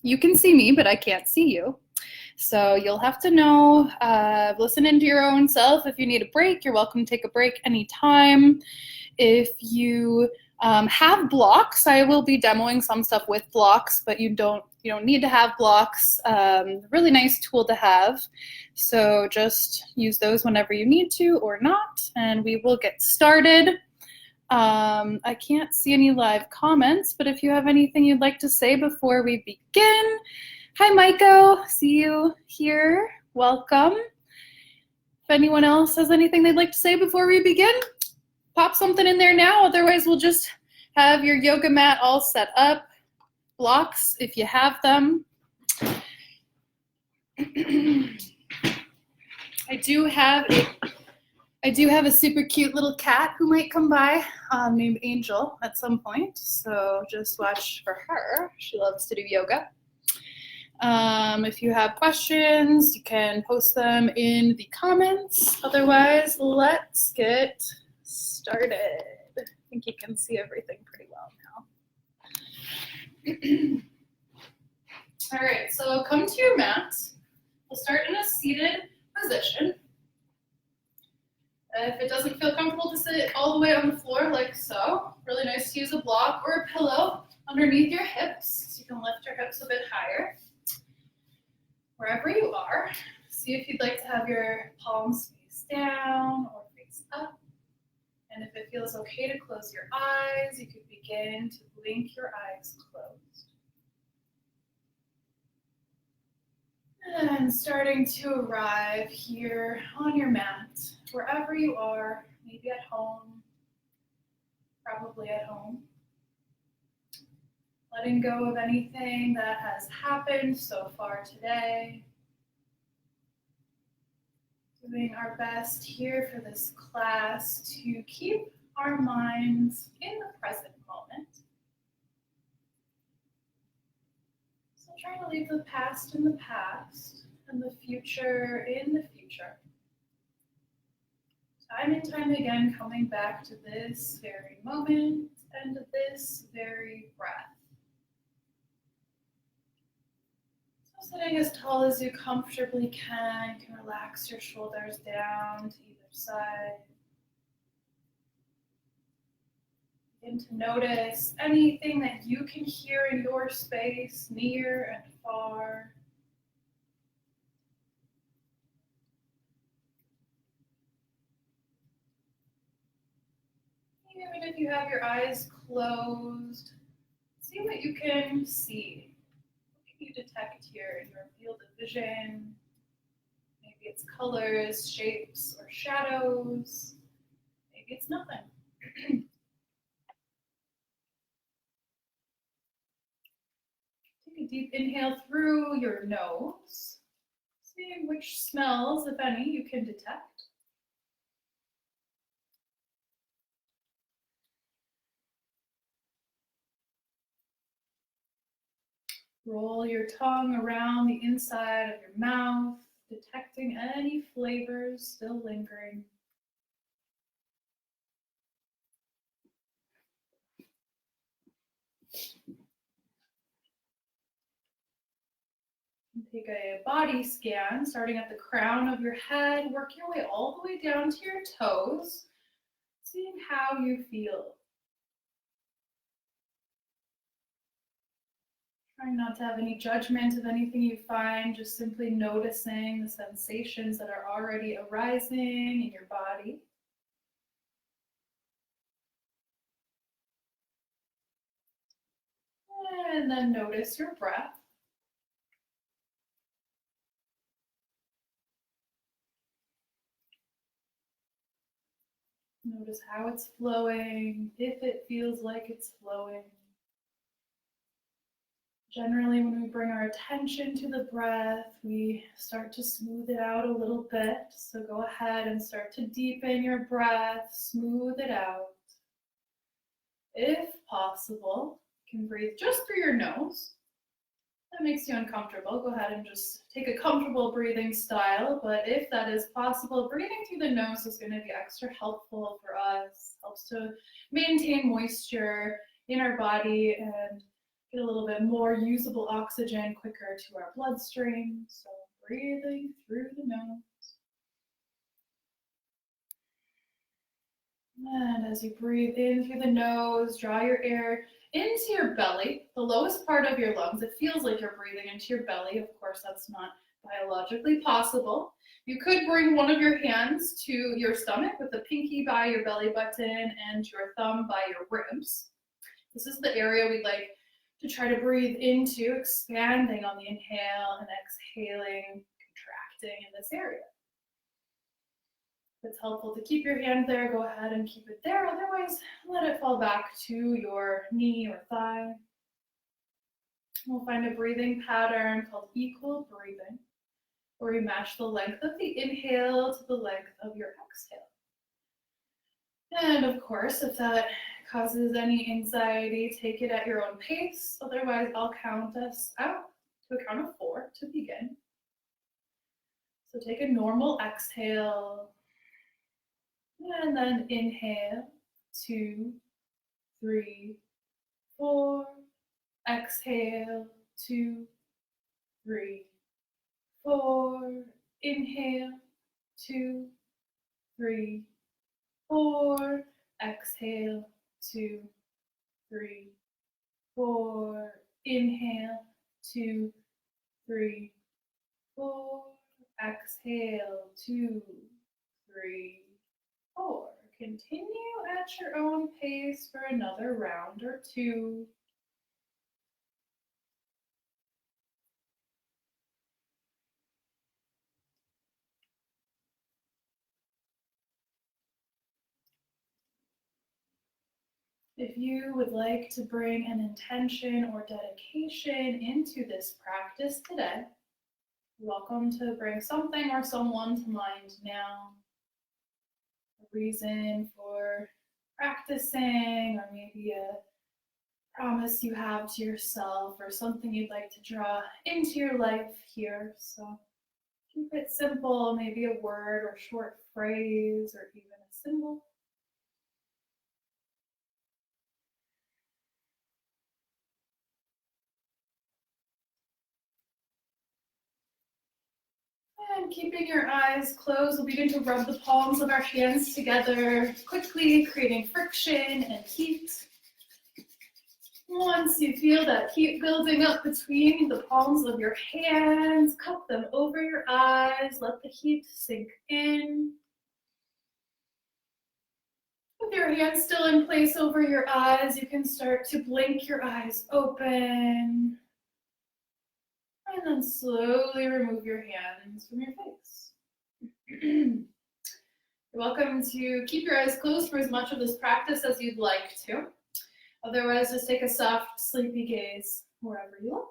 you can see me, but I can't see you. So you'll have to know, listen into your own self. If you need a break, you're welcome to take a break anytime. If you have blocks, I will be demoing some stuff with blocks, but you don't need to have blocks. Really nice tool to have. So just use those whenever you need to or not, and we will get started. I can't see any live comments, but if you have anything you'd like to say before we begin. Hi, Maiko. See you here. Welcome. If anyone else has anything they'd like to say before we begin, pop something in there now. Otherwise, we'll just have your yoga mat all set up. Blocks, if you have them. I do have a super cute little cat who might come by named Angel at some point. So just watch for her. She loves to do yoga. If you have questions, you can post them in the comments. Otherwise, let's get started. I think you can see everything pretty well now. All right, so come to your mat. We'll start in a seated position. If it doesn't feel comfortable to sit all the way on the floor like so, really nice to use a block or a pillow underneath your hips so you can lift your hips a bit higher. Wherever you are, see if you'd like to have your palms face down or face up. And if it feels okay to close your eyes, you could begin to blink your eyes closed. And starting to arrive here on your mat, wherever you are, maybe at home, probably at home. Letting go of anything that has happened so far today. Doing our best here for this class to keep our minds in the present moment. So trying to leave the past in the past and the future in the future. Time and time again, coming back to this very moment and this very breath. Sitting as tall as you comfortably can, you can relax your shoulders down to either side. Begin to notice anything that you can hear in your space, near and far. Even if you have your eyes closed, see what you can see. You detect here in your field of vision. Maybe it's colors, shapes, or shadows. Maybe it's nothing. Take a deep inhale through your nose, seeing which smells, if any, you can detect. Roll your tongue around the inside of your mouth, detecting any flavors still lingering. Take a body scan, starting at the crown of your head, work your way all the way down to your toes, seeing how you feel. Trying not to have any judgment of anything you find, just simply noticing the sensations that are already arising in your body. And then notice your breath. Notice how it's flowing, if it feels like it's flowing. Generally, when we bring our attention to the breath, we start to smooth it out a little bit. So go ahead and start to deepen your breath, smooth it out. If possible, you can breathe just through your nose. If that makes you uncomfortable, go ahead and just take a comfortable breathing style. But if that is possible, breathing through the nose is going to be extra helpful for us. Helps to maintain moisture in our body and get a little bit more usable oxygen quicker to our bloodstream. So breathing through the nose. And as you breathe in through the nose, draw your air into your belly, the lowest part of your lungs. It feels like you're breathing into your belly. Of course, that's not biologically possible. You could bring one of your hands to your stomach with the pinky by your belly button and your thumb by your ribs. This is the area we'd like to try to breathe into, expanding on the inhale and exhaling, contracting in this area. If it's helpful to keep your hand there, go ahead and keep it there. Otherwise, let it fall back to your knee or thigh. We'll find a breathing pattern called equal breathing, where we match the length of the inhale to the length of your exhale. And of course, if that causes any anxiety, take it at your own pace. Otherwise, I'll count us out to a count of 4 to begin. So take a normal exhale, and then inhale, 2, 3, 4. Exhale, 2, 3, 4. Inhale, 2, 3, 4. Exhale, 2, 3, 4. Inhale, 2, 3, 4. Exhale, 2, 3, 4. Continue at your own pace for another round or 2. If you would like to bring an intention or dedication into this practice today, you're welcome to bring something or someone to mind now. A reason for practicing, or maybe a promise you have to yourself, or something you'd like to draw into your life here. So keep it simple, maybe a word or short phrase or even a symbol. And keeping your eyes closed, we'll begin to rub the palms of our hands together quickly, creating friction and heat. Once you feel that heat building up between the palms of your hands, cup them over your eyes, let the heat sink in. With your hands still in place over your eyes, you can start to blink your eyes open. And then slowly remove your hands from your face. You're welcome to keep your eyes closed for as much of this practice as you'd like to. Otherwise, just take a soft, sleepy gaze wherever you look.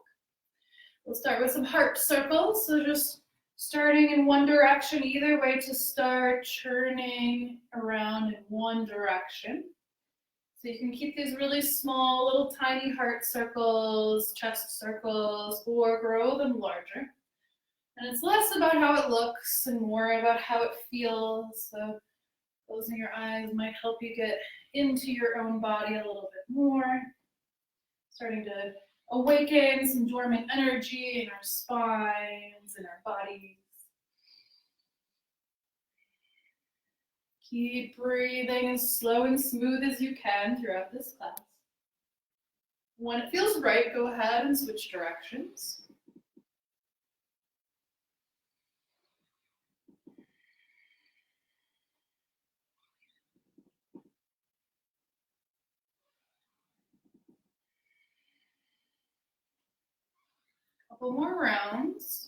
We'll start with some heart circles. So just starting in one direction, either way to start, churning around in one direction. So you can keep these really small, little tiny heart circles, chest circles, or grow them larger. And it's less about how it looks and more about how it feels. So closing your eyes might help you get into your own body a little bit more. Starting to awaken some dormant energy in our spines, in our bodies. Keep breathing as slow and smooth as you can throughout this class. When it feels right, go ahead and switch directions. Couple more rounds.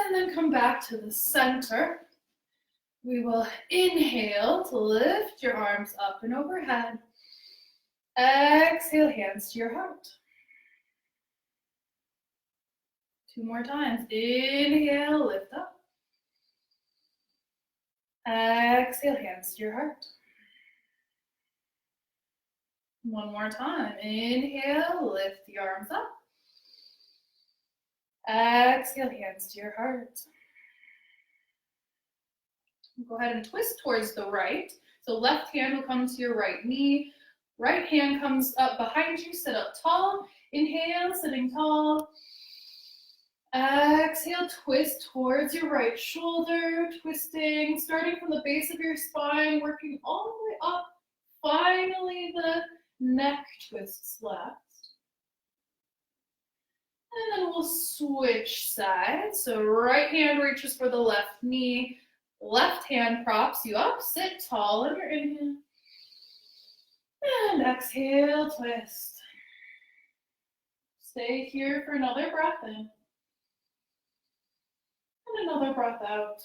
And then come back to the center. We will inhale to lift your arms up and overhead. Exhale, hands to your heart. 2 more times. Inhale, lift up. Exhale, hands to your heart. 1 more time. Inhale, lift the arms up. Exhale, hands to your heart. Go ahead and twist towards the right. So left hand will come to your right knee. Right hand comes up behind you, sit up tall. Inhale, sitting tall. Exhale, twist towards your right shoulder, twisting, starting from the base of your spine, working all the way up. Finally, the neck twists left. And then we'll switch sides. So right hand reaches for the left knee, left hand props you up, sit tall on your inhale. And exhale, twist. Stay here for another breath in. And another breath out.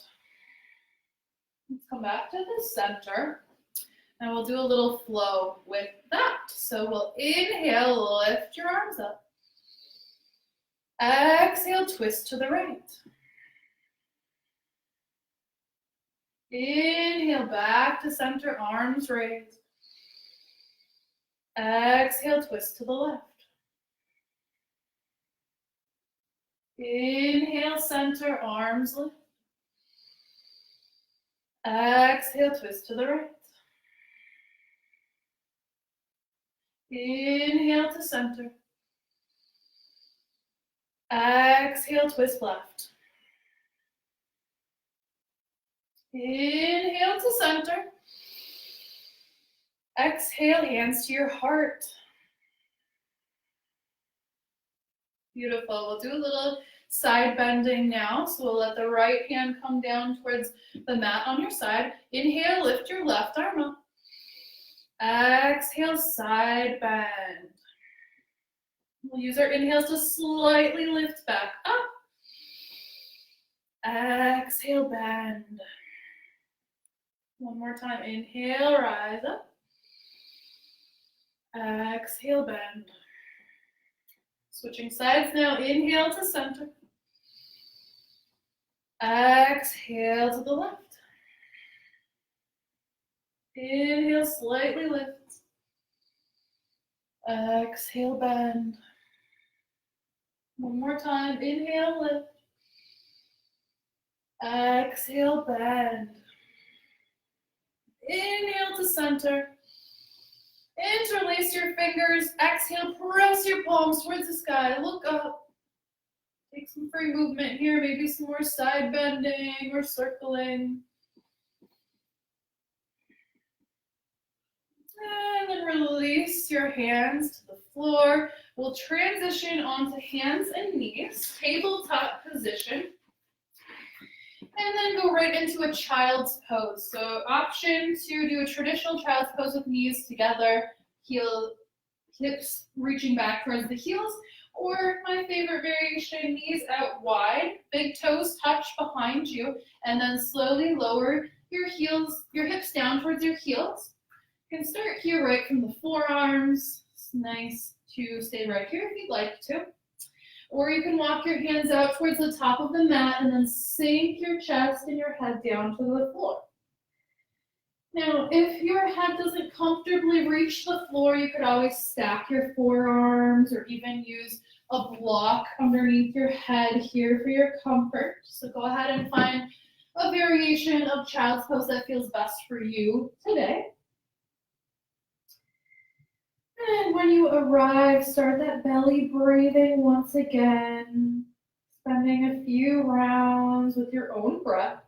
Let's come back to the center. And we'll do a little flow with that. So we'll inhale, lift your arms up. Exhale, twist to the right. Inhale, back to center, arms raised. Exhale, twist to the left. Inhale, center, arms lift. Exhale, twist to the right. Inhale to center. Exhale, twist left. Inhale to center. Exhale, hands to your heart. Beautiful. We'll do a little side bending now. So we'll let the right hand come down towards the mat on your side. Inhale, lift your left arm up. Exhale, side bend. We'll use our inhales to slightly lift back up. Exhale, bend. One more time. Inhale, rise up. Exhale, bend. Switching sides now. Inhale to center. Exhale to the left. Inhale, slightly lift. Exhale, bend. One more time. Inhale, lift. Exhale, bend. Inhale to center. Interlace your fingers. Exhale, press your palms towards the sky. Look up. Take some free movement here. Maybe some more side bending or circling. And then release your hands to the floor. We'll transition onto hands and knees, tabletop position. And then go right into a child's pose. So option to do a traditional child's pose with knees together, hips reaching back towards the heels, or my favorite variation, knees out wide, big toes touch behind you, and then slowly lower your hips down towards your heels. You can start here right from the forearms. It's nice to stay right here if you'd like to. Or you can walk your hands out towards the top of the mat and then sink your chest and your head down to the floor. Now, if your head doesn't comfortably reach the floor, you could always stack your forearms or even use a block underneath your head here for your comfort. So go ahead and find a variation of child's pose that feels best for you today. And when you arrive, start that belly breathing once again, spending a few rounds with your own breath.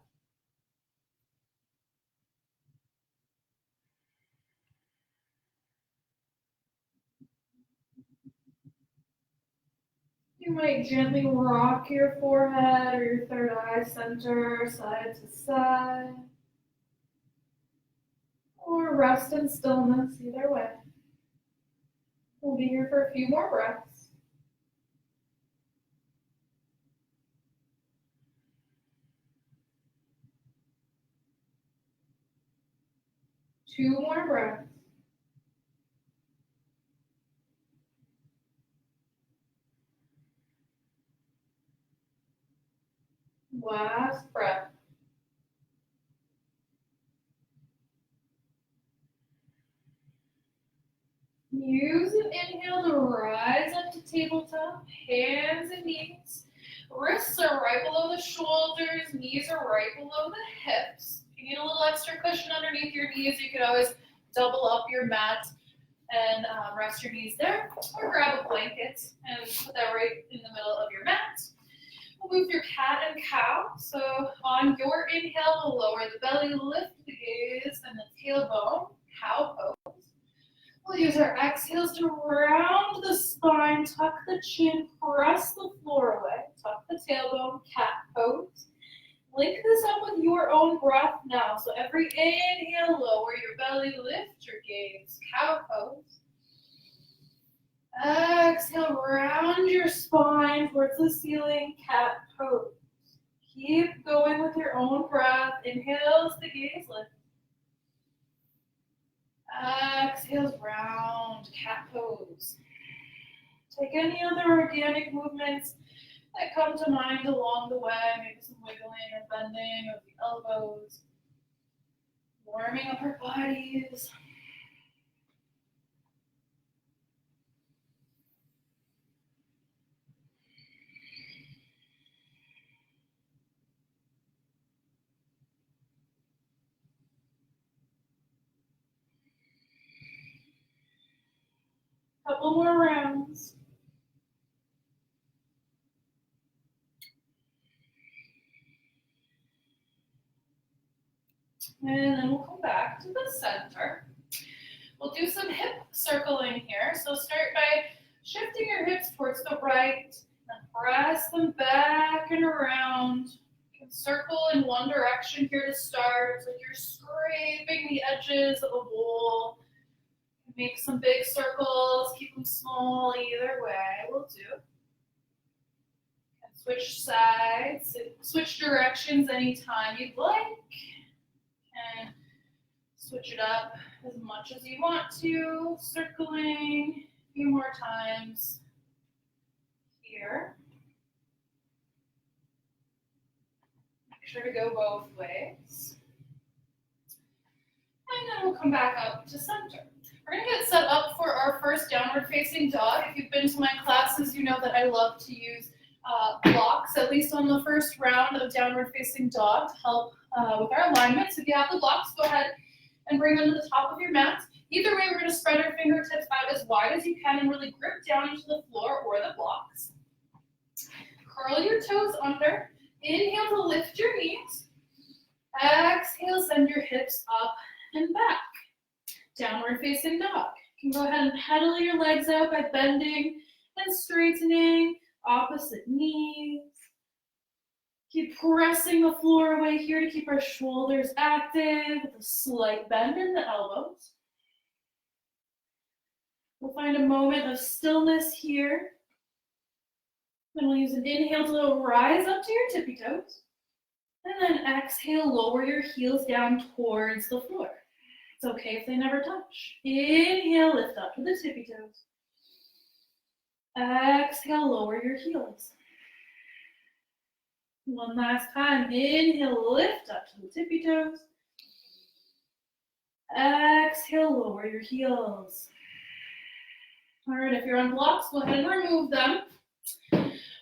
You might gently rock your forehead or your third eye center side to side, or rest in stillness, either way. We'll be here for a few more breaths. Two more breaths. Last breath. Use an inhale to rise up to tabletop, hands and knees. Wrists are right below the shoulders, knees are right below the hips. If you need a little extra cushion underneath your knees, you could always double up your mat and rest your knees there, or grab a blanket and put that right in the middle of your mat. We'll move your cat and cow. So on your inhale, we'll lower the belly, lift the gaze, and the tailbone, cow pose. We'll use our exhales to round the spine, tuck the chin, press the floor away, tuck the tailbone, cat pose. Link this up with your own breath now. So every inhale, lower your belly, lift your gaze, cow pose. Exhale, round your spine towards the ceiling, cat pose. Keep going with your own breath. Inhales, the gaze lift. Exhales, round, cat pose. Take any other organic movements that come to mind along the way, maybe some wiggling or bending of the elbows, warming up our bodies. Couple more rounds. And then we'll come back to the center. We'll do some hip circling here. So start by shifting your hips towards the right and press them back and around. You can circle in one direction here to start. So you're scraping the edges of a bowl. Make some big circles, keep them small either way, will do. And switch sides, switch directions anytime you'd like. And switch it up as much as you want to, circling a few more times here. Make sure to go both ways. And then we'll come back up to center. We're going to get set up for our first downward facing dog. If you've been to my classes, you know that I love to use blocks, at least on the first round of downward facing dog, to help with our alignment. So if you have the blocks, go ahead and bring them to the top of your mat. Either way, we're going to spread our fingertips out as wide as you can and really grip down into the floor or the blocks. Curl your toes under. Inhale to lift your knees. Exhale, send your hips up and back. Downward facing dog. You can go ahead and pedal your legs out by bending and straightening opposite knees. Keep pressing the floor away here to keep our shoulders active with a slight bend in the elbows. We'll find a moment of stillness here. Then we'll use an inhale to rise up to your tippy toes. And then exhale, lower your heels down towards the floor. It's okay if they never touch. Inhale, lift up to the tippy toes. Exhale, lower your heels. One last time. Inhale, lift up to the tippy toes. Exhale, lower your heels. All right, if you're on blocks, go ahead and remove them.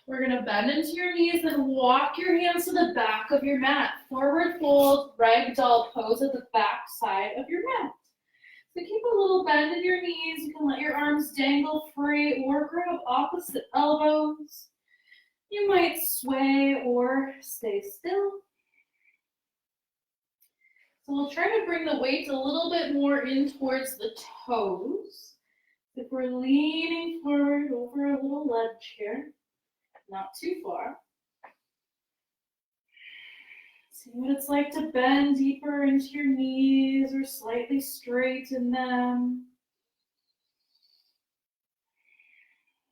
We're going to bend into your knees and walk your hands to the back of your mat. Forward fold, ragdoll pose at the back side of your mat. So keep a little bend in your knees. You can let your arms dangle free or grab opposite elbows. You might sway or stay still. So we'll try to bring the weight a little bit more in towards the toes. If we're leaning forward over a little ledge here. Not too far. See what it's like to bend deeper into your knees or slightly straighten them.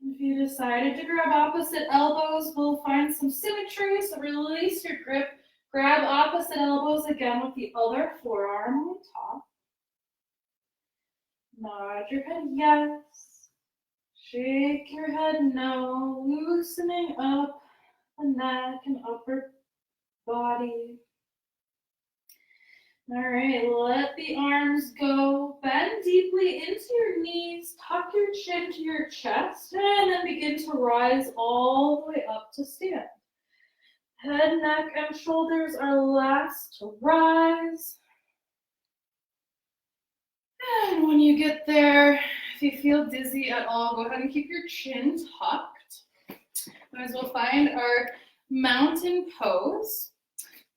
If you decided to grab opposite elbows, we'll find some symmetry. So release your grip. Grab opposite elbows again with the other forearm on top. Nod your head yes. Shake your head no, loosening up the neck and upper body. All right, let the arms go. Bend deeply into your knees, tuck your chin to your chest, and then begin to rise all the way up to stand. Head, neck, and shoulders are last to rise. And when you get there, If you feel dizzy at all, go ahead and keep your chin tucked. Might as well find our mountain pose.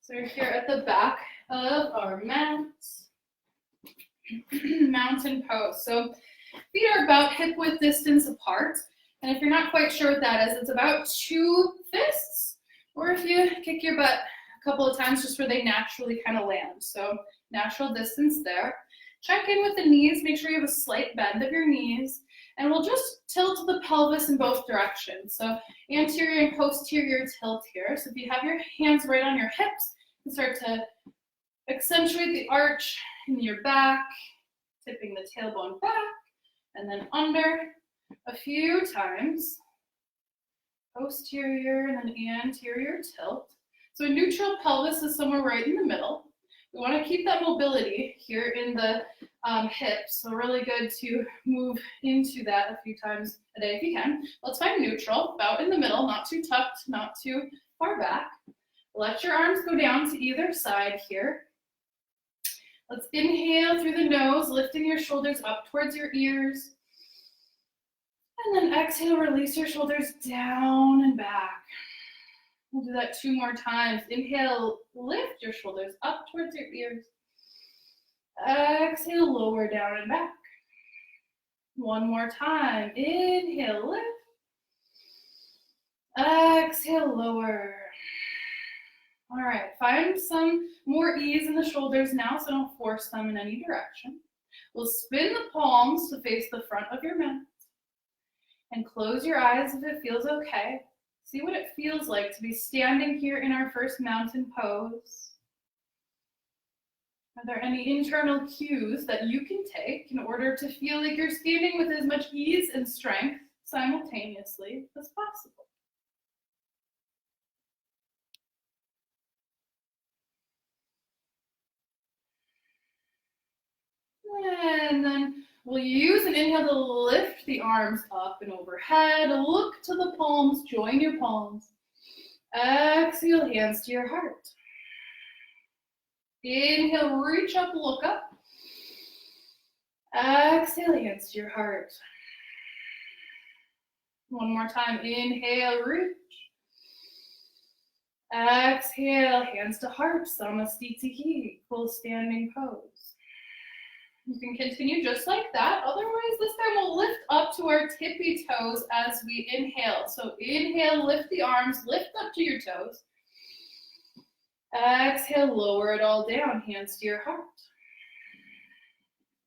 So we're here at the back of our mat. Mountain pose. So feet are about hip width distance apart. And if you're not quite sure what that is, it's about 2 fists. Or if you kick your butt a couple of times just where they naturally kind of land. So natural distance there. Check in with the knees. Make sure you have a slight bend of your knees. And we'll just tilt the pelvis in both directions. So anterior and posterior tilt here. So if you have your hands right on your hips, you can start to accentuate the arch in your back, tipping the tailbone back, and then under a few times. Posterior and then anterior tilt. So a neutral pelvis is somewhere right in the middle. We want to keep that mobility here in the hips. So really good to move into that a few times a day if you can. Let's find neutral, about in the middle, not too tucked, not too far back. Let your arms go down to either side here. Let's inhale through the nose, lifting your shoulders up towards your ears. And then exhale, release your shoulders down and back. We'll do that 2 more times. Inhale, lift your shoulders up towards your ears. Exhale, lower down and back. 1 more time. Inhale, lift. Exhale, lower. All right, find some more ease in the shoulders now, so don't force them in any direction. We'll spin the palms to face the front of your mat. And close your eyes if it feels okay. See what it feels like to be standing here in our first mountain pose. Are there any internal cues that you can take in order to feel like you're standing with as much ease and strength simultaneously as possible? And then we'll use an inhale to lift the arms up and overhead. Look to the palms, join your palms. Exhale, hands to your heart. Inhale, reach up, look up. Exhale, hands to your heart. 1 more time, inhale, reach. Exhale, hands to heart, �𝐸𝐶𝐸, full standing pose. You can continue just like that. Otherwise, this time we'll lift up to our tippy toes as we inhale. So inhale, lift the arms, lift up to your toes. Exhale, lower it all down, hands to your heart.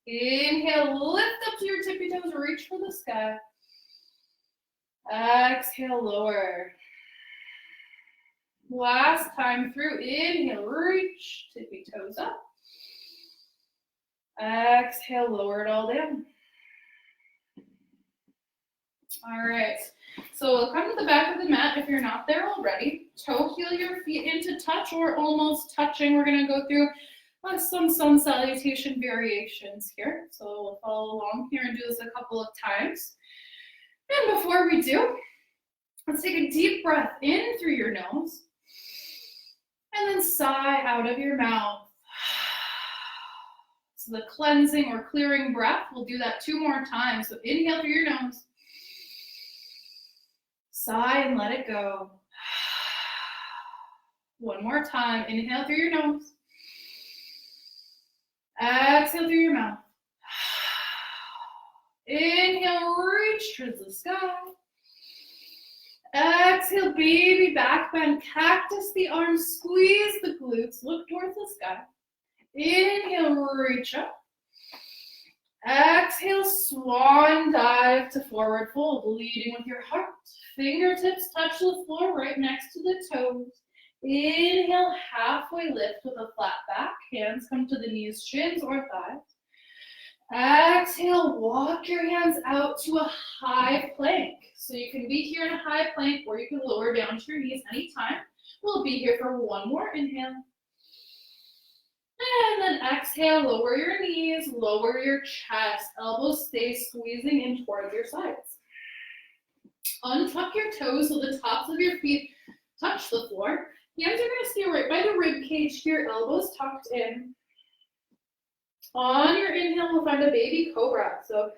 Inhale, lift up to your tippy toes, reach for the sky. Exhale, lower. Last time through, inhale, reach, tippy toes up. Exhale, lower it all down. All right, so we'll come to the back of the mat if you're not there already. Toe heel your feet into touch or almost touching. We're going to go through some sun salutation variations here. So we'll follow along here and do this a couple of times. And before we do, let's take a deep breath in through your nose and then sigh out of your mouth. So the cleansing or clearing breath, we'll do that 2 more times. So inhale through your nose. Sigh and let it go. 1 more time. Inhale through your nose. Exhale through your mouth. Inhale, reach towards the sky. Exhale, baby back bend, cactus the arms, squeeze the glutes, look towards the sky. Inhale, reach up. Exhale, swan dive to forward fold, leading with your heart. Fingertips touch the floor right next to the toes. Inhale, halfway lift with a flat back. Hands come to the knees, shins, or thighs. Exhale, walk your hands out to a high plank. So you can be here in a high plank or you can lower down to your knees anytime. We'll be here for 1 more inhale. And then exhale, lower your knees, lower your chest. Elbows stay squeezing in towards your sides. Untuck your toes so the tops of your feet touch the floor. Hands are going to stay right by the rib cage here, elbows tucked in. On your inhale, we'll find a baby cobra. So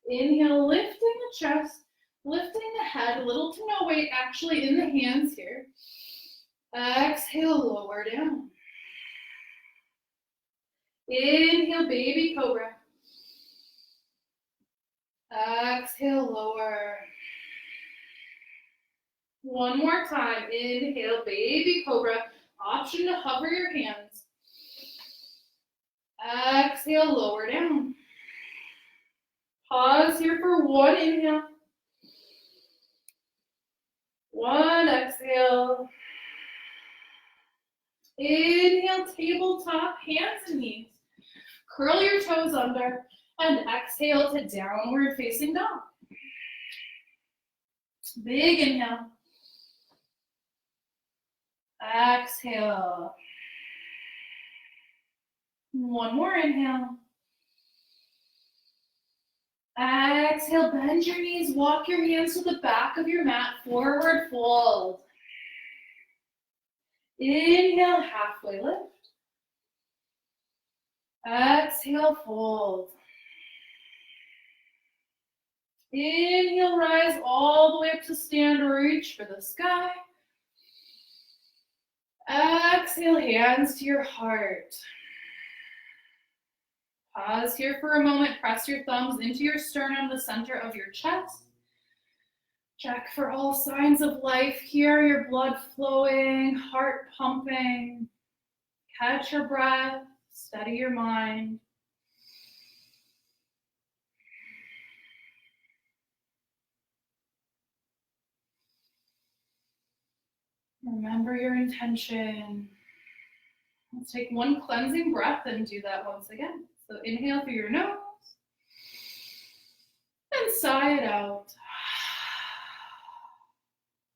Inhale, lifting the chest, lifting the head, little to no weight actually in the hands here. Exhale, lower down. Inhale, baby cobra. Exhale, lower. One more time. Inhale, baby cobra. Option to hover your hands. Exhale, lower down. Pause here for one inhale. One exhale. Inhale, tabletop, hands and knees. Curl your toes under and exhale to downward facing dog. Big inhale. Exhale. One more inhale. Exhale, bend your knees, walk your hands to the back of your mat, forward fold. Inhale, halfway lift. Exhale, fold. Inhale, rise all the way up to stand, reach for the sky. Exhale, hands to your heart. Pause here for a moment, press your thumbs into your sternum, the center of your chest. Check for all signs of life here, your blood flowing, heart pumping. Catch your breath, steady your mind. Remember your intention. Let's take one cleansing breath and do that once again. So inhale through your nose and sigh it out.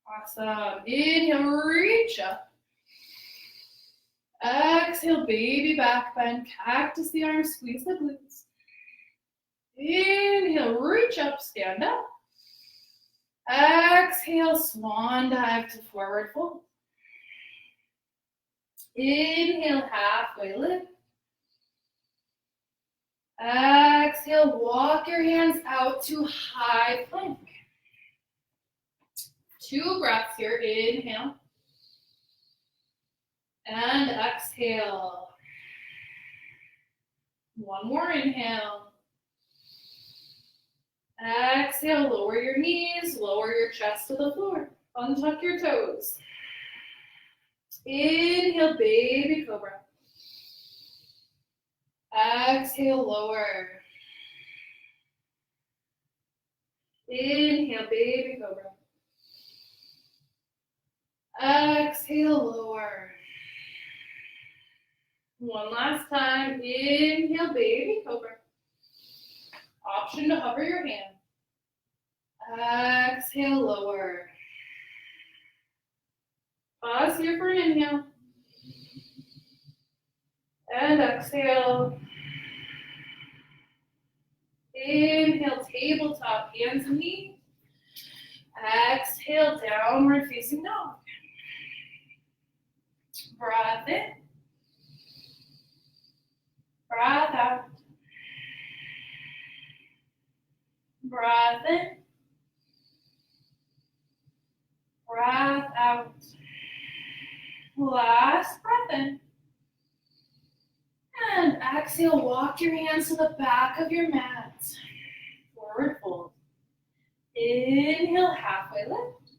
Awesome. Inhale, reach up. Exhale, baby back bend. Cactus the arms, squeeze the glutes. Inhale, reach up, stand up. Exhale, swan dive to forward fold. Inhale, halfway lift. Exhale, walk your hands out to high plank. 2 breaths here. Inhale. And exhale. One more inhale. Exhale, lower your knees, lower your chest to the floor. Untuck your toes. Inhale, baby cobra. Exhale, lower. Inhale, baby cobra. Exhale, lower. One last time. Inhale, baby cobra. Option to hover your hand. Exhale, lower. Pause here for an inhale. And exhale. Inhale, tabletop, hands and knees. Exhale, downward facing dog. Breath in. Breath out. Breath in. Breath out. Last breath in. And exhale, walk your hands to the back of your mat. Forward fold. Inhale, halfway lift.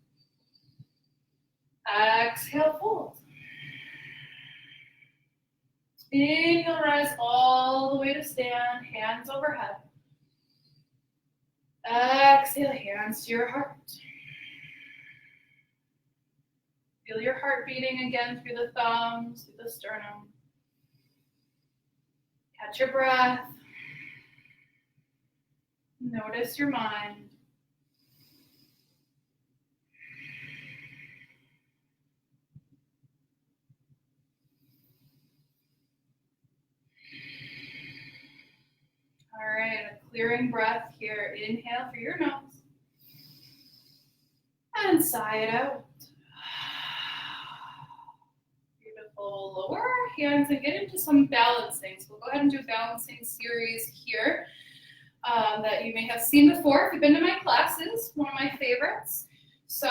Exhale, fold. Inhale, rise all the way to stand, hands overhead. Exhale, hands to your heart. Feel your heart beating again through the thumbs, through the sternum. Catch your breath. Notice your mind. All right, a clearing breath here. Inhale through your nose. And sigh it out. Beautiful. Lower our hands and get into some balancing. So we'll go ahead and do a balancing series here. that you may have seen before if you've been to my classes, one of my favorites. So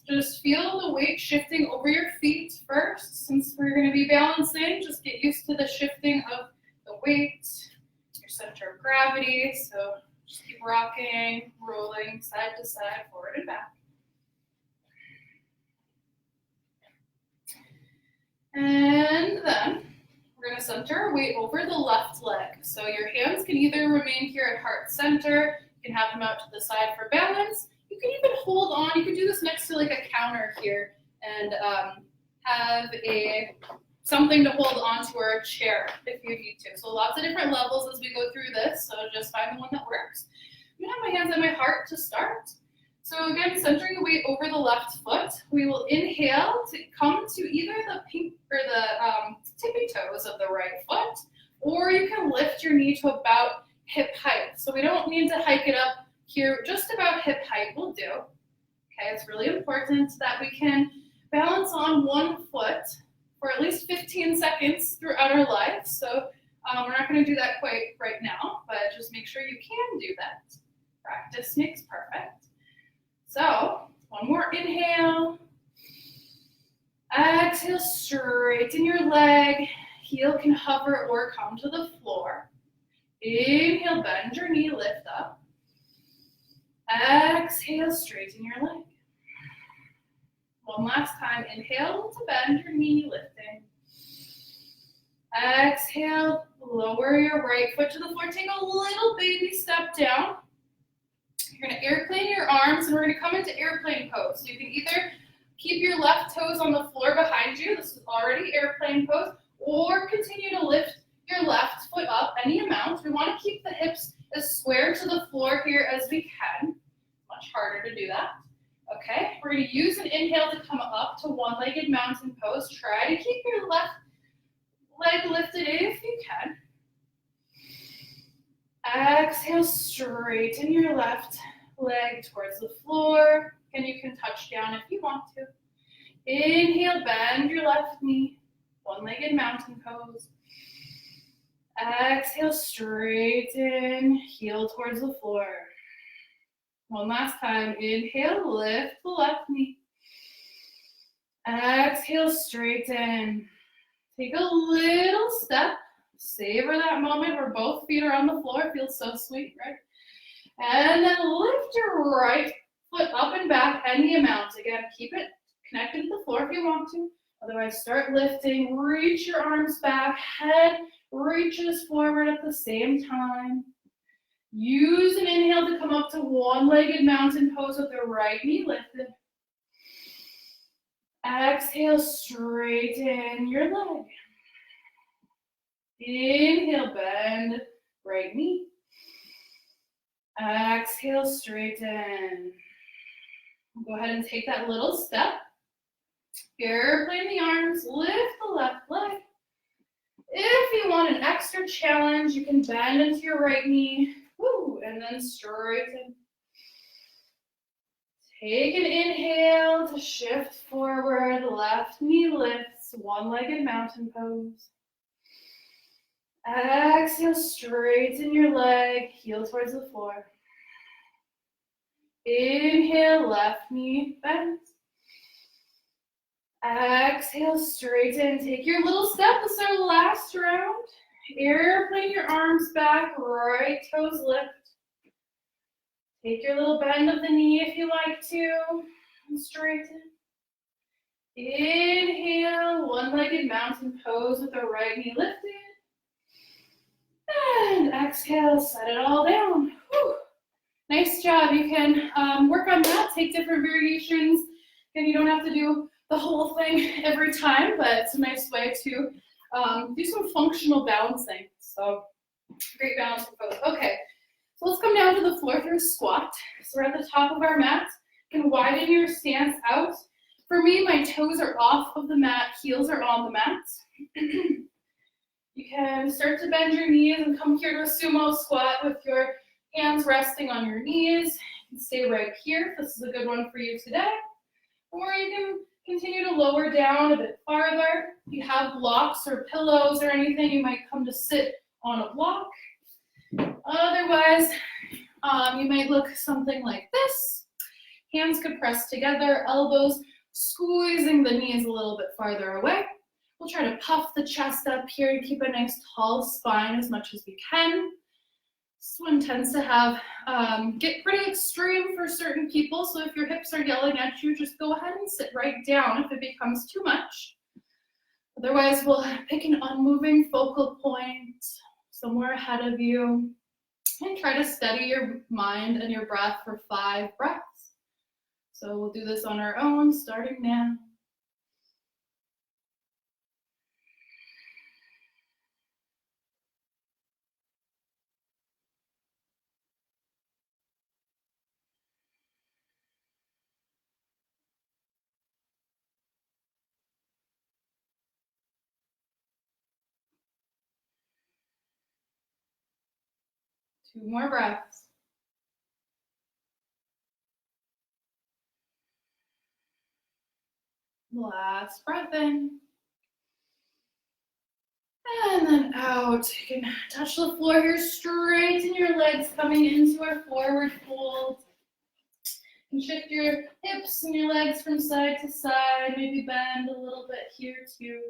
just feel the weight shifting over your feet first. Since we're going to be balancing, just get used to the shifting of the weight, your center of gravity. So just keep rocking, rolling side to side, forward and back. And then we're going to center our weight over the left leg. So your hands can either remain here at heart center, you can have them out to the side for balance. You can even hold on. You can do this next to like a counter here and have something to hold onto or a chair if you need to. So lots of different levels as we go through this. So just find the one that works. I'm going to have my hands at my heart to start. So again, centering the weight over the left foot, we will inhale to come to either the tippy toes of the right foot, or you can lift your knee to about hip height. So we don't need to hike it up here, just about hip height will do. Okay, it's really important that we can balance on one foot for at least 15 seconds throughout our life. So we're not going to do that quite right now, but just make sure you can do that. Practice makes perfect. So one more inhale. Exhale, straighten your leg. Heel can hover or come to the floor. Inhale, bend your knee, lift up. Exhale, straighten your leg. One last time, inhale to bend your knee, lifting. Exhale, lower your right foot to the floor. Take a little baby step down. You're going to airplane your arms, and we're going to come into airplane pose. So you can either keep your left toes on the floor behind you. This is already airplane pose. Or continue to lift your left foot up any amount. We want to keep the hips as square to the floor here as we can. Much harder to do that. Okay, we're going to use an inhale to come up to one-legged mountain pose. Try to keep your left leg lifted if you can. Exhale, straighten your left leg towards the floor, and you can touch down if you want to. Inhale, bend your left knee, one-legged mountain pose. Exhale, straighten, heel towards the floor. One last time, inhale, lift the left knee. Exhale, straighten. Take a little step. Savor that moment where both feet are on the floor. It feels so sweet, right? And then lift your right foot up and back any amount. Again, keep it connected to the floor if you want to. Otherwise, start lifting. Reach your arms back. Head reaches forward at the same time. Use an inhale to come up to one-legged mountain pose with the right knee lifted. Exhale, straighten your leg. Inhale, bend right knee. Exhale, straighten. Go ahead and take that little step. Airplane the arms, lift the left leg. If you want an extra challenge, you can bend into your right knee. Woo, and then straighten. Take an inhale to shift forward. Left knee lifts, one-legged mountain pose. Exhale, straighten your leg, heel towards the floor. Inhale, left knee bends. Exhale, straighten. Take your little step. This is our last round. Airplane your arms back, right toes lift. Take your little bend of the knee if you like to, and straighten. Inhale, one-legged mountain pose with the right knee lifted. And exhale, set it all down. Whew. Nice job. You can work on that, take different variations, and you don't have to do the whole thing every time, but it's a nice way to do some functional balancing. So great balance pose. Okay, so let's come down to the floor for a squat. So we're at the top of our mat. You can widen your stance out. For me, my toes are off of the mat, heels are on the mat. You can start to bend your knees and come here to a sumo squat with your hands resting on your knees. You can stay right here if this is a good one for you today. Or you can continue to lower down a bit farther. If you have blocks or pillows or anything, you might come to sit on a block. Otherwise, You might look something like this. Hands could press together, elbows squeezing the knees a little bit farther away. We'll try to puff the chest up here and keep a nice tall spine as much as we can. This one tends to have get pretty extreme for certain people, so if your hips are yelling at you, just go ahead and sit right down if it becomes too much. Otherwise, we'll pick an unmoving focal point somewhere ahead of you and try to steady your mind and your breath for 5 breaths. So we'll do this on our own, starting now. Two more breaths. Last breath in. And then out. You can touch the floor here, straighten your legs coming into our forward fold. You can shift your hips and your legs from side to side, maybe bend a little bit here too.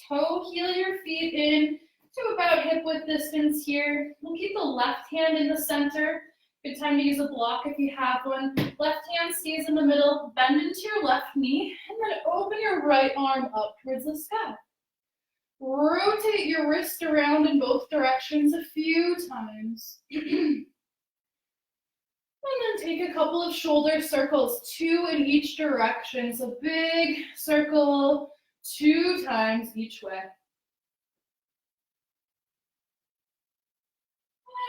Toe heel your feet in to about hip width distance here. We'll keep the left hand in the center. Good time to use a block if you have one. Left hand stays in the middle, bend into your left knee, and then open your right arm up towards the sky. Rotate your wrist around in both directions a few times. And then take a couple of shoulder circles, 2 in each direction. So big circle 2 times each way.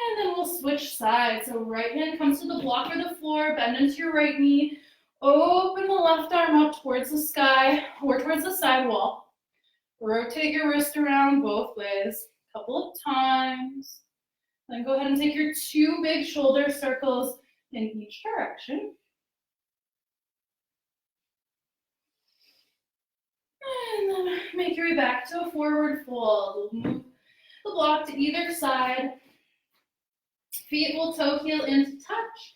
And then we'll switch sides. So right hand comes to the block or the floor, bend into your right knee, open the left arm up towards the sky or towards the side wall. Rotate your wrist around both ways a couple of times. Then go ahead and take your 2 big shoulder circles in each direction. And then make your way back to a forward fold. We'll move the block to either side. Feet will toe heel into touch.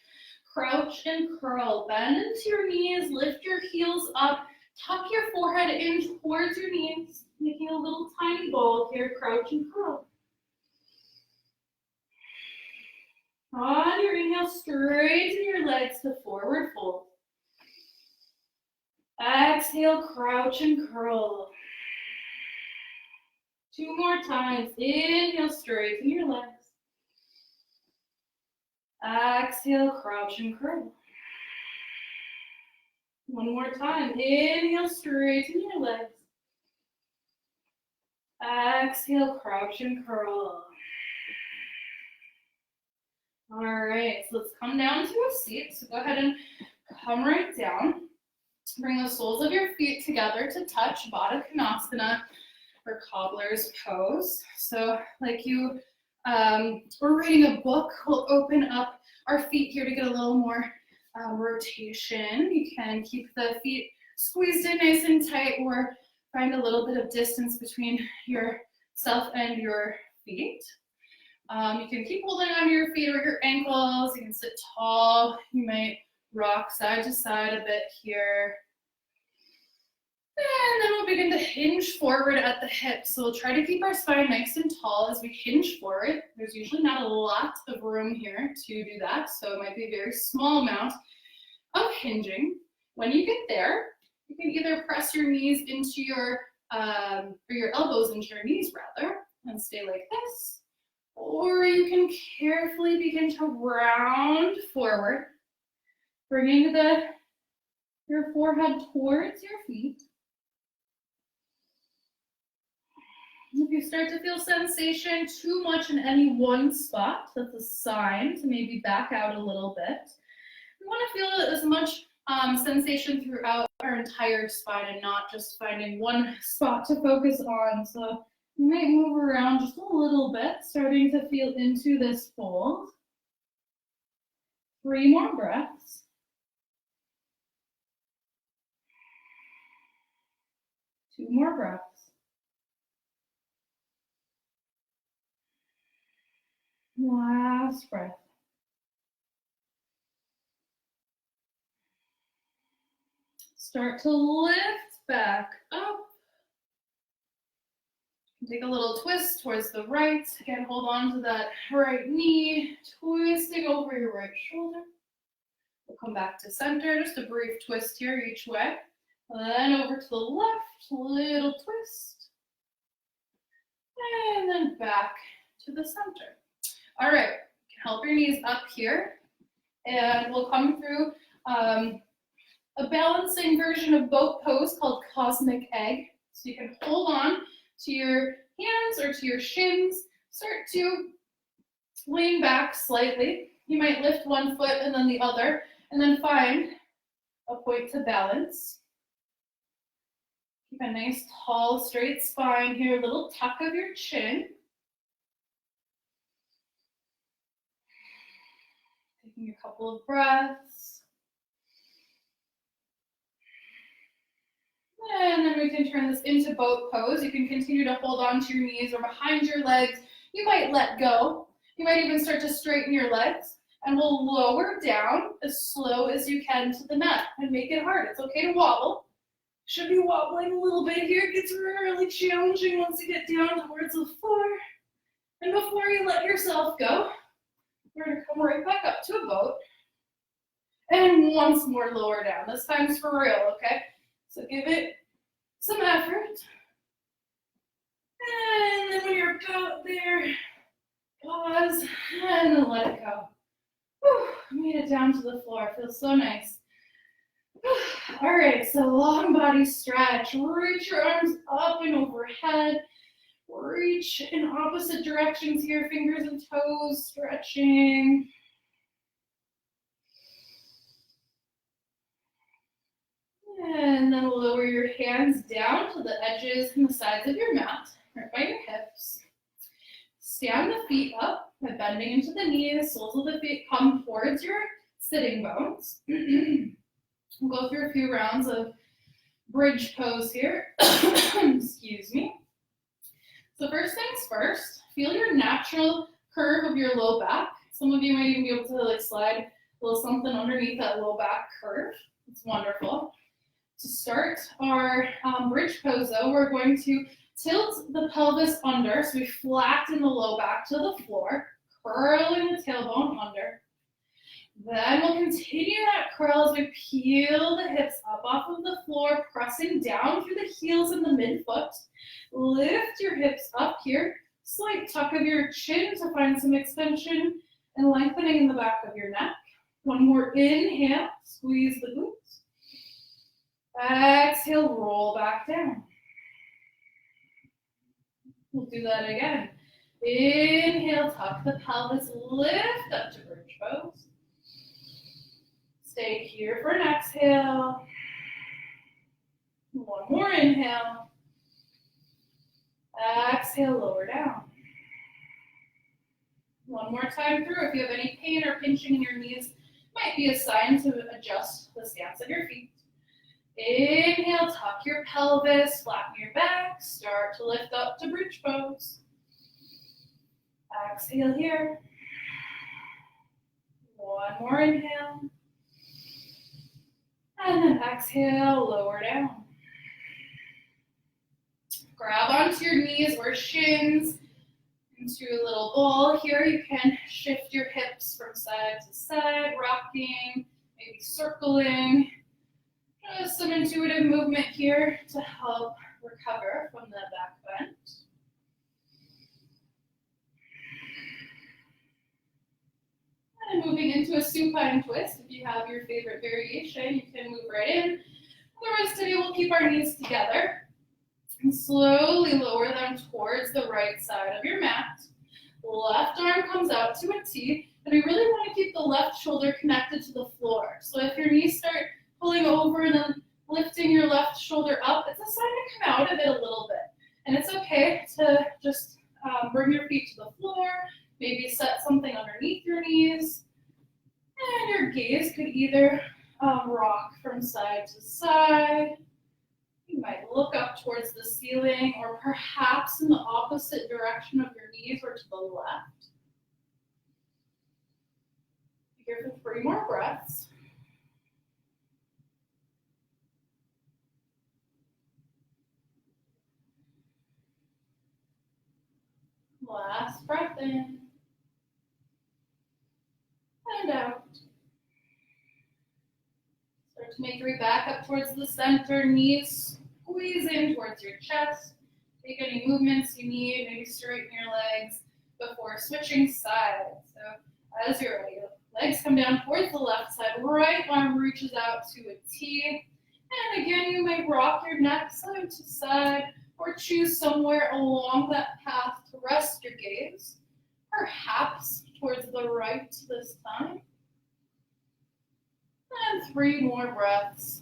Crouch and curl. Bend into your knees. Lift your heels up. Tuck your forehead in towards your knees. Making a little tiny bowl here. Crouch and curl. On your inhale, straighten your legs to forward fold. Exhale, crouch and curl. 2 more times. Inhale, straighten your legs. Exhale, crouch and curl. 1 more time. Inhale, straighten your legs. Exhale, crouch and curl. All right, so let's come down to a seat. So go ahead and come right down. Bring the soles of your feet together to touch, Baddha Konasana, or cobbler's pose. So like you were reading a book, we'll open up our feet here to get a little more rotation. You can keep the feet squeezed in nice and tight, or find a little bit of distance between yourself and your feet. You can keep holding onto your feet or your ankles. You can sit tall. You might rock side to side a bit here. And then we'll begin to hinge forward at the hips. So we'll try to keep our spine nice and tall as we hinge forward. There's usually not a lot of room here to do that, so it might be a very small amount of hinging. When you get there, you can either press your knees into your, or your elbows into your knees rather, and stay like this. Or you can carefully begin to round forward, bringing your forehead towards your feet. If you start to feel sensation too much in any one spot, that's a sign to maybe back out a little bit. We want to feel as much sensation throughout our entire spine and not just finding one spot to focus on. So you might move around just a little bit, starting to feel into this fold. 3 more breaths. Two more breaths. Last breath. Start to lift back up. Take a little twist towards the right. Again, hold on to that right knee, twisting over your right shoulder. We'll come back to center, just a brief twist here each way. Then over to the left, little twist. And then back to the center. All right, help your knees up here. And we'll come through a balancing version of boat pose called cosmic egg. So you can hold on to your hands or to your shins. Start to lean back slightly. You might lift one foot and then the other, and then find a point to balance. Keep a nice, tall, straight spine here, a little tuck of your chin. Taking a couple of breaths. And then we can turn this into boat pose. You can continue to hold on to your knees or behind your legs. You might let go. You might even start to straighten your legs. And we'll lower down as slow as you can to the mat and make it hard. It's okay to wobble. Should be wobbling a little bit here. It gets really challenging once you get down towards the floor. And before you let yourself go, we're going to come right back up to a boat. And once more lower down. This time's for real, okay? So give it some effort. And then when you're about there, pause and then let it go. Whew, made it down to the floor. Feels so nice. All right, so long body stretch. Reach your arms up and overhead. Reach in opposite directions here, fingers and toes stretching. And then lower your hands down to the edges and the sides of your mat, right by your hips. Stand the feet up by bending into the knees. Soles of the feet come towards your sitting bones. We'll go through a few rounds of bridge pose here. Excuse me. So first things first, feel your natural curve of your low back. Some of you might even be able to slide a little something underneath that low back curve. It's wonderful. To start our bridge pose though, we're going to tilt the pelvis under, so we flatten the low back to the floor, curling the tailbone under. Then we'll continue that curl as we peel the hips up off of the floor, pressing down through the heels and the midfoot. Lift your hips up here, slight tuck of your chin to find some extension and lengthening in the back of your neck. One more inhale, squeeze the glutes. Exhale, roll back down. We'll do that again. Inhale, tuck the pelvis, lift up to bridge pose. Stay here for an exhale. One more inhale. Exhale, lower down. One more time through. If you have any pain or pinching in your knees, might be a sign to adjust the stance of your feet. Inhale, tuck your pelvis, flatten your back, start to lift up to bridge pose. Exhale here. One more inhale. And then exhale, lower down. Grab onto your knees or shins into a little ball. Here you can shift your hips from side to side, rocking, maybe circling. Just some intuitive movement here to help recover from the back bend. And moving into a supine twist. If you have your favorite variation, you can move right in. Otherwise, today we'll keep our knees together and slowly lower them towards the right side of your mat. Left arm comes out to a T, and we really want to keep the left shoulder connected to the floor. So if your knees start pulling over and then lifting your left shoulder up, it's a sign to come out of it a little bit. And it's okay to just bring your feet to the floor, maybe set something underneath your knees. And your gaze could either rock from side to side. You might look up towards the ceiling or perhaps in the opposite direction of your knees or to the left. Here for 3 more breaths. Last breath in and out. Start to make your way back up towards the center, knees squeeze in towards your chest. Take any movements you need, maybe straighten your legs before switching sides. So as you're ready, legs come down towards the left side, right arm reaches out to a T. And again, you may rock your neck side to side or choose somewhere along that path to rest your gaze, perhaps towards the right this time. And 3 more breaths.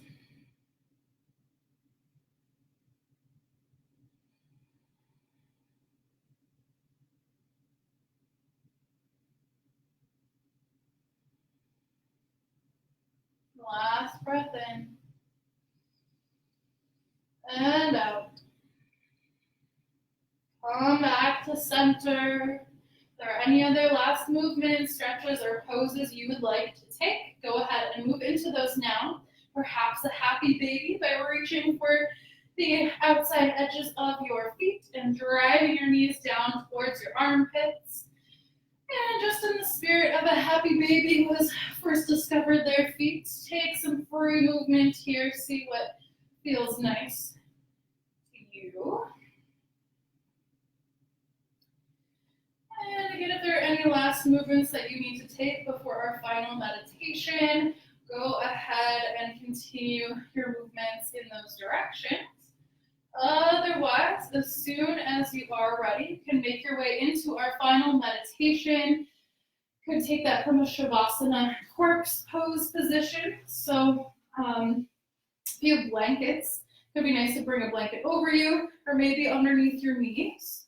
Last breath in and out. Come back to center. If there are any other last movements, stretches, or poses you would like to take, go ahead and move into those now. Perhaps a happy baby by reaching for the outside edges of your feet and driving your knees down towards your armpits. And just in the spirit of a happy baby who has first discovered their feet, take some free movement here, see what feels nice to you. And again, if there are any last movements that you need to take before our final meditation, go ahead and continue your movements in those directions. Otherwise, as soon as you are ready, you can make your way into our final meditation. You can take that from a Shavasana corpse pose position. So if you have blankets, it could be nice to bring a blanket over you or maybe underneath your knees.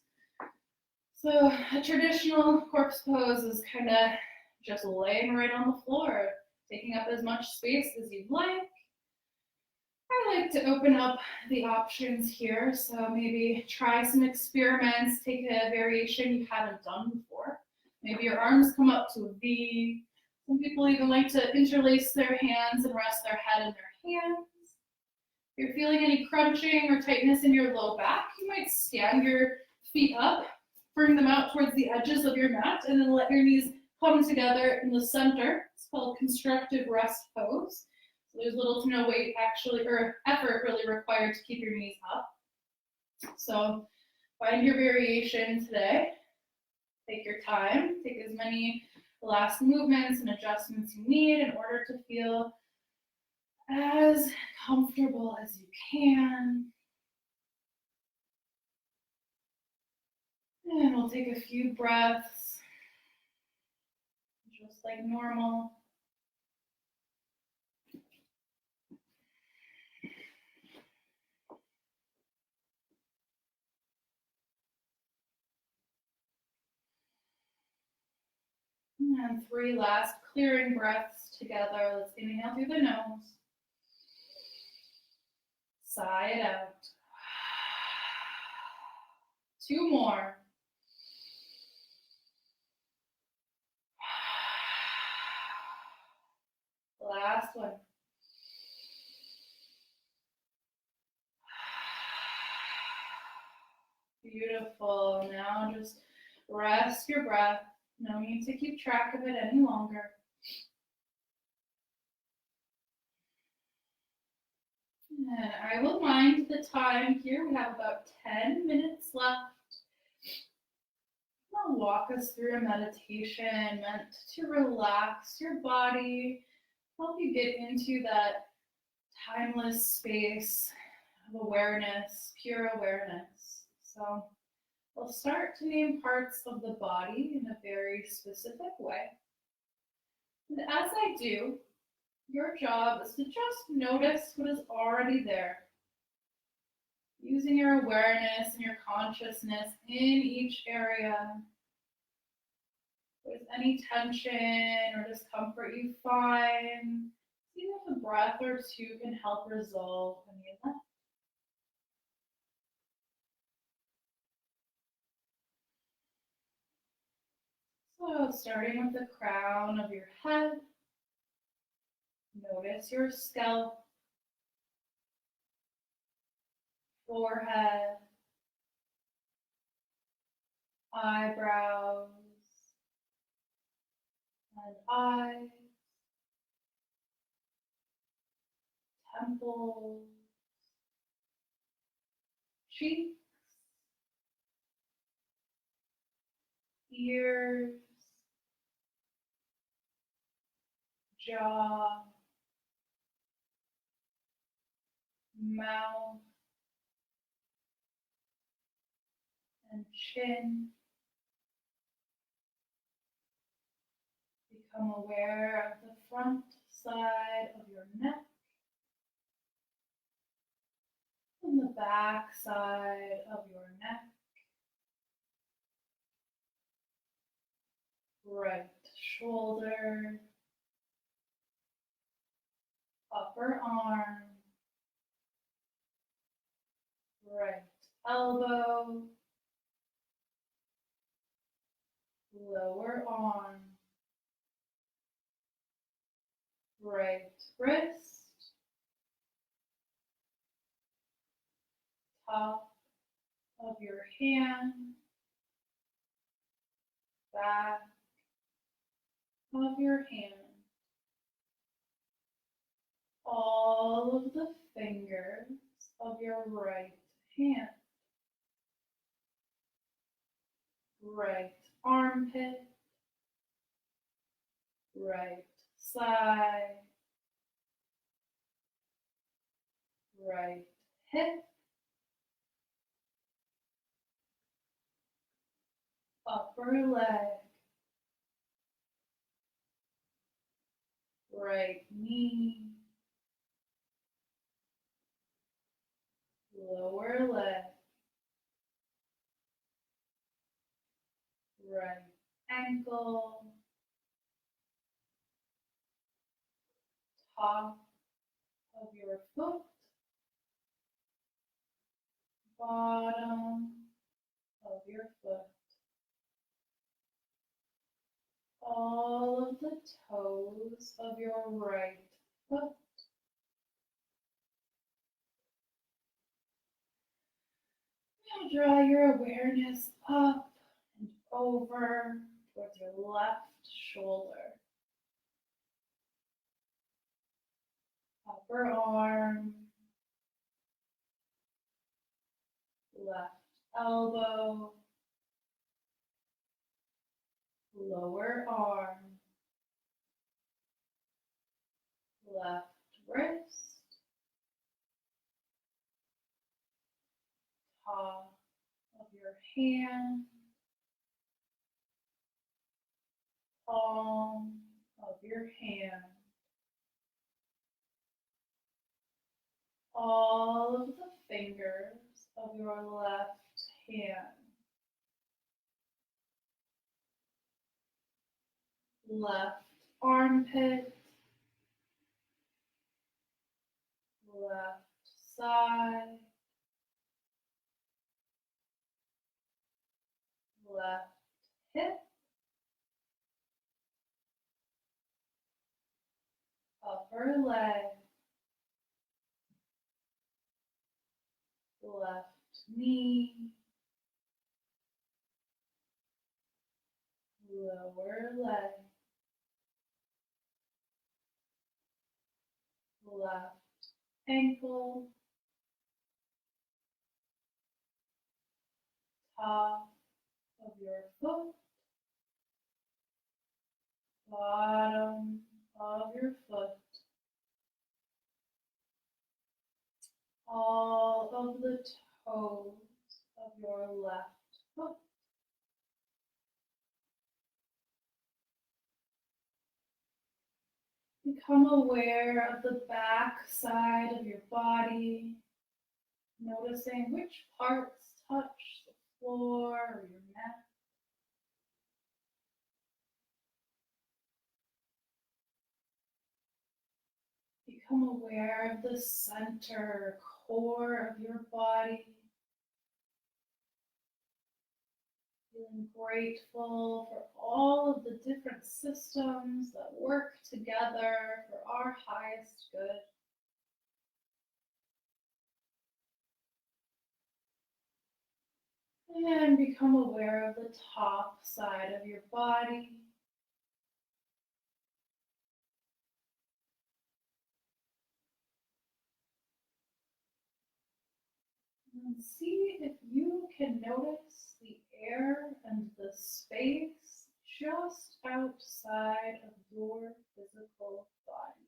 So a traditional corpse pose is kind of just laying right on the floor, taking up as much space as you'd like. I like to open up the options here, so maybe try some experiments, take a variation you haven't done before. Maybe your arms come up to a V. Some people even like to interlace their hands and rest their head in their hands. If you're feeling any crunching or tightness in your low back, you might stand your feet up, bring them out towards the edges of your mat, and then let your knees come together in the center. It's called constructive rest pose. There's little to no weight actually, or effort really required to keep your knees up. So find your variation today. Take your time. Take as many last movements and adjustments you need in order to feel as comfortable as you can. And we'll take a few breaths, just like normal. And 3 last clearing breaths together. Let's inhale through the nose. Sigh it out. 2 more. Last one. Beautiful. Now just rest your breath. No need to keep track of it any longer. And I will mind the time here. We have about 10 minutes left. I'll walk us through a meditation meant to relax your body, help you get into that timeless space of awareness, pure awareness. So we'll start to name parts of the body in a very specific way. And as I do, your job is to just notice what is already there, using your awareness and your consciousness in each area. If there's any tension or discomfort you find, see if a breath or 2 can help resolve any of that. So starting with the crown of your head, notice your scalp, forehead, eyebrows and eyes, temples, cheeks, ears, jaw, mouth, and chin. Become aware of the front side of your neck and the back side of your neck. Right shoulder, upper arm, right elbow, lower arm, right wrist, top of your hand, back of your hand, all of the fingers of your right hand, right armpit, right side, right hip, upper leg, right knee, lower leg, right ankle, top of your foot, bottom of your foot, all of the toes of your right foot. Now draw your awareness up and over towards your left shoulder, upper arm, left elbow, lower arm, left wrist, top of your hand, palm of your hand, all of the fingers of your left hand, left armpit, left side, left hip, upper leg, left knee, lower leg, left ankle, top of your foot, bottom of your foot, all of the toes of your left foot. Become aware of the back side of your body, noticing which parts touch the floor or your neck. Become aware of the center core of your body. Feeling grateful for all of the different systems that work together for our highest good. And become aware of the top side of your body. And see if you can notice the air and the space just outside of your physical body.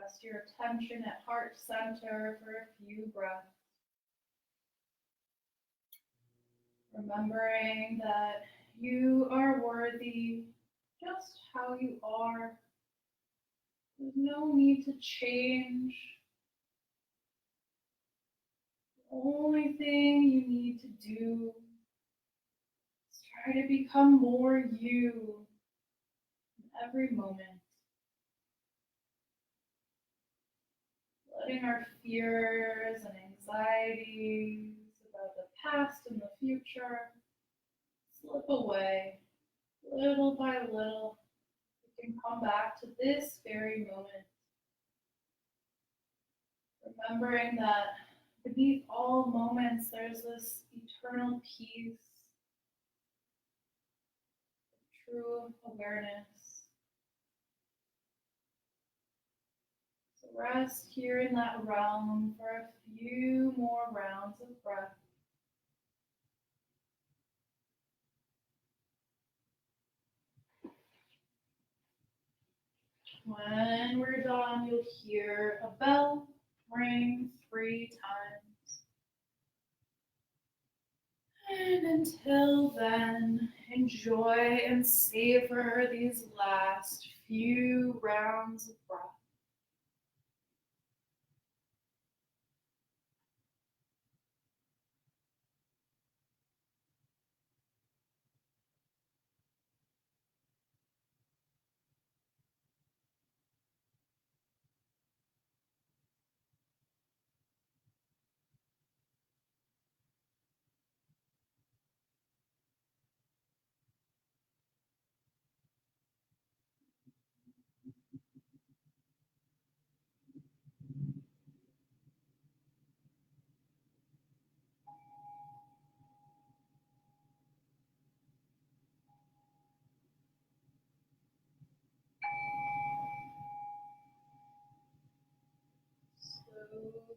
Rest your attention at heart center for a few breaths. Remembering that you are worthy just how you are. There's no need to change. The only thing you need to do is try to become more you in every moment. Letting our fears and anxieties about the past and the future slip away little by little. We can come back to this very moment. Remembering that beneath all moments, there's this eternal peace, true awareness. So rest here in that realm for a few more rounds of breath. When we're done, you'll hear a bell ring 3 times. And until then, enjoy and savor these last few rounds of breath.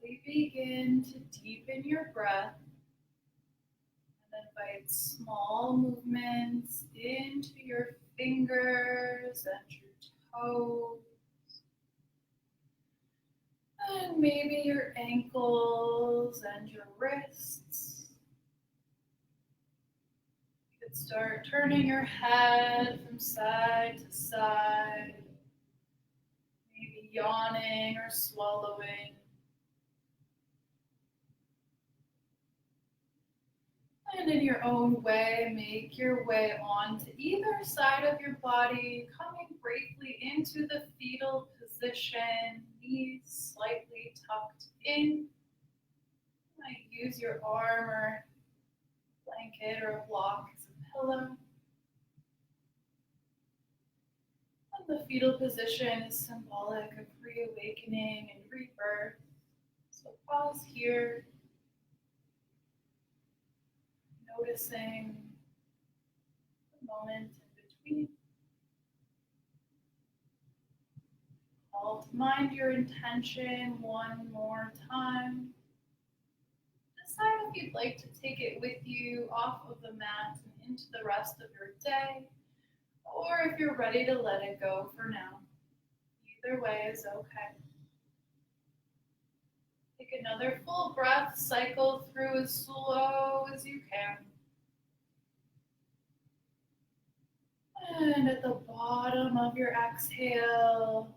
Slowly begin to deepen your breath and invite small movements into your fingers and your toes, and maybe your ankles and your wrists. You could start turning your head from side to side, maybe yawning or swallowing. And in your own way, make your way onto either side of your body, coming briefly into the fetal position, knees slightly tucked in. You might use your arm or blanket or a block as a pillow. And the fetal position is symbolic of reawakening and rebirth. So pause here, noticing the moment in between. Call to mind your intention one more time. Decide if you'd like to take it with you off of the mat and into the rest of your day, or if you're ready to let it go for now. Either way is okay. Take another full breath, cycle through as slow as you can. And at the bottom of your exhale,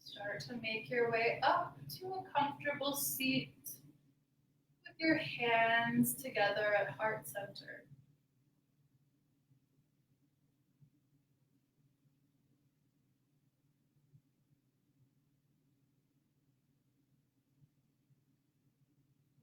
start to make your way up to a comfortable seat with your hands together at heart center.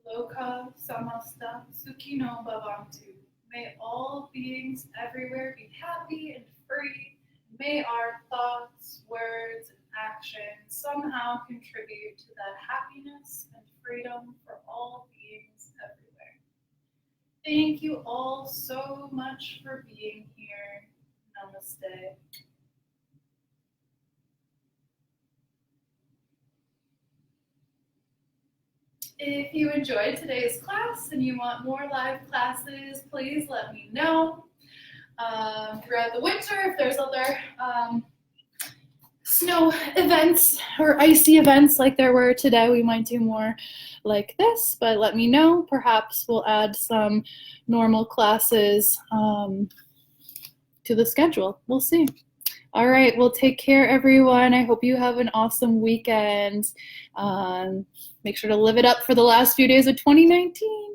Loka samasta sukhino bhavantu. May all beings everywhere be happy and free, May our thoughts, words, and actions somehow contribute to that happiness and freedom for all beings everywhere. Thank you all so much for being here. Namaste. If you enjoyed today's class and you want more live classes, please let me know. Throughout the winter, if there's other snow events or icy events like there were today, we might do more like this, but let me know. Perhaps we'll add some normal classes to the schedule. We'll see. All right, well, take care, everyone. I hope you have an awesome weekend. Make sure to live it up for the last few days of 2019.